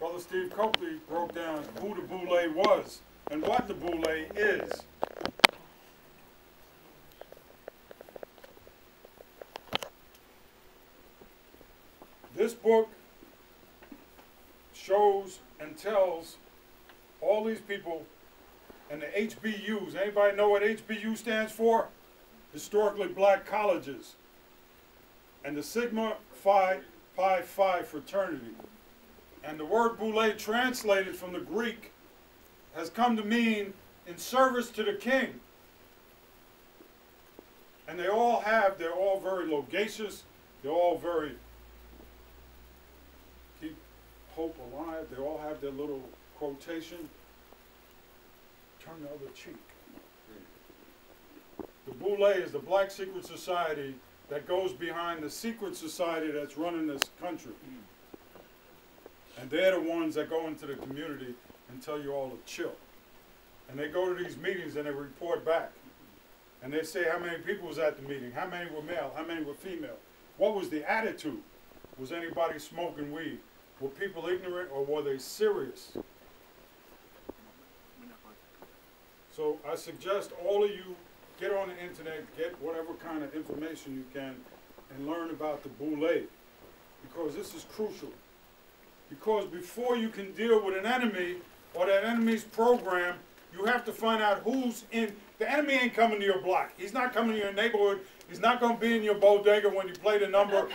Brother Steve Copley broke down who the Boule was and what the Boule is. This book shows and tells all these people and the HBUs. Anybody know what HBU stands for? Historically Black Colleges. And the Sigma Phi Pi Phi fraternity. And the word Boule, translated from the Greek, has come to mean in service to the king. And they're all very loquacious, they're all very keep hope alive, they all have their little quotation, turn the other cheek. The Boule is the black secret society that goes behind the secret society that's running this country. And they're the ones that go into the community and tell you all to chill. And they go to these meetings and they report back. And they say how many people was at the meeting, how many were male, how many were female. What was the attitude? Was anybody smoking weed? Were people ignorant or were they serious? So I suggest all of you get on the internet, get whatever kind of information you can, and learn about the Boule, because this is crucial. Because before you can deal with an enemy or that enemy's program, you have to find out who's in. The enemy ain't coming to your block. He's not coming to your neighborhood. He's not going to be in your bodega when you play the number.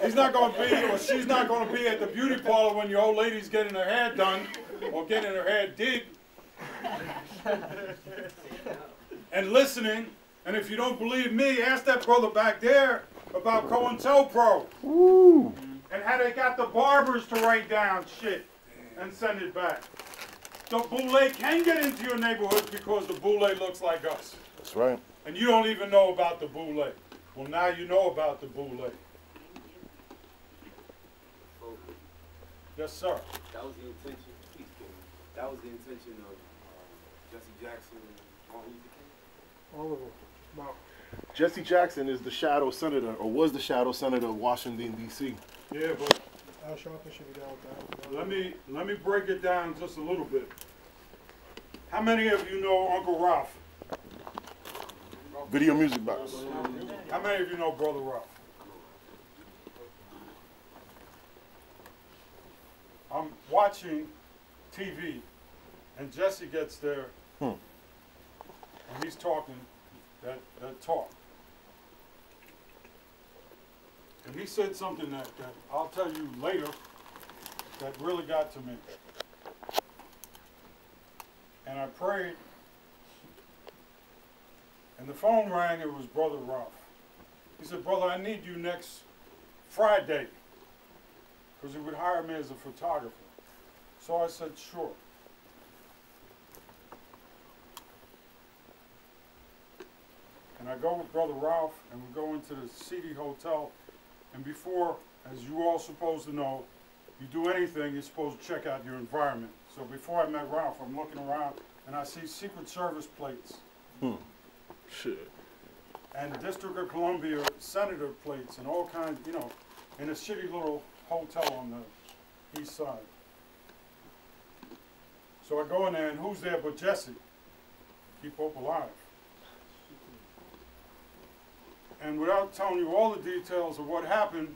He's not going to be, or she's not going to be at the beauty parlor when your old lady's getting her hair done or getting her hair did. And listening. And if you don't believe me, ask that brother back there about COINTELPRO. Woo. And how they got the barbers to write down shit and send it back. The Boule can get into your neighborhood because the Boule looks like us. That's right. And you don't even know about the Boule. Well, now you know about the Boule. Yes, sir. That was the intention. That was the intention of Jesse Jackson and Martin Luther King. All of them. Wow. Jesse Jackson is the shadow senator, or was the shadow senator of Washington, D.C. Yeah, but Al Sharpton should be down with that. let me break it down just a little bit. How many of you know Uncle Ralph? Video music box. How many of you know Brother Ralph? I'm watching TV, and Jesse gets there, and he's talking that talk. And he said something that I'll tell you later that really got to me. And I prayed, and the phone rang, it was Brother Ralph. He said, "Brother, I need you next Friday," because he would hire me as a photographer. So I said, "Sure." And I go with Brother Ralph, and we go into the seedy hotel. And before, as you all supposed to know, you do anything, you're supposed to check out your environment. So before I met Ralph, I'm looking around, and I see Secret Service plates. Shit. And District of Columbia Senator plates, and all kinds, you know, in a shitty little hotel on the east side. So I go in there, and who's there but Jesse? Keep hope alive. And without telling you all the details of what happened,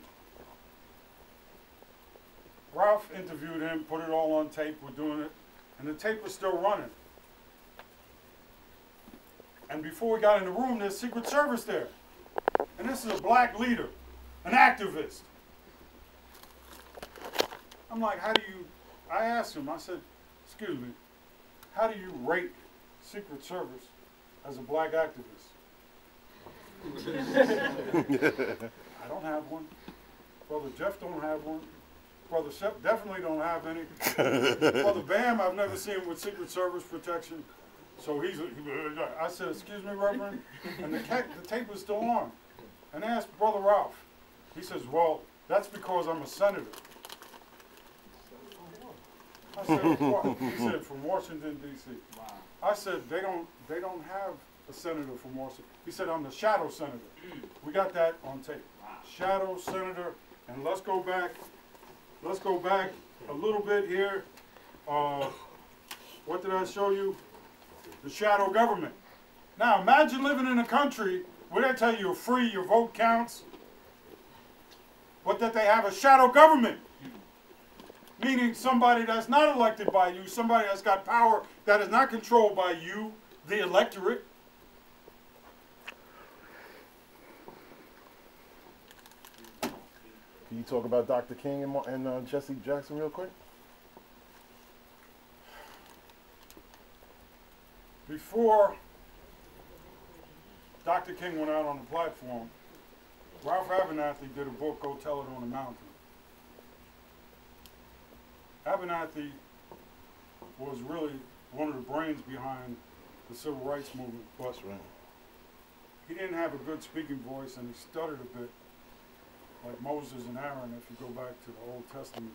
Ralph interviewed him, put it all on tape, we're doing it, and the tape was still running. And before we got in the room, there's Secret Service there. And this is a black leader, an activist. I'm like, I asked him, I said, "Excuse me, how do you rate Secret Service as a black activist?" I don't have one. Brother Jeff don't have one. Brother Shep definitely don't have any. Brother Bam, I've never seen him with Secret Service protection. So I said, "Excuse me, Reverend," and the tape was still on. And I asked Brother Ralph. He says, "Well, that's because I'm a senator." I said, "What?" He said, "From Washington, D.C." Wow. I said, they don't have a senator from Washington. He said, "I'm the shadow senator." We got that on tape. Wow. Shadow senator. And let's go back let's go back a little bit here. What did I show you? The shadow government. Now imagine living in a country where they tell you you're free, your vote counts, but that they have a shadow government. Meaning somebody that's not elected by you, somebody that's got power that is not controlled by you, the electorate. Can you talk about Dr. King and Jesse Jackson real quick? Before Dr. King went out on the platform, Ralph Abernathy did a book, Go Tell It on the Mountain. Abernathy was really one of the brains behind the civil rights movement, but That's right. he didn't have a good speaking voice and he stuttered a bit, like Moses and Aaron if you go back to the Old Testament.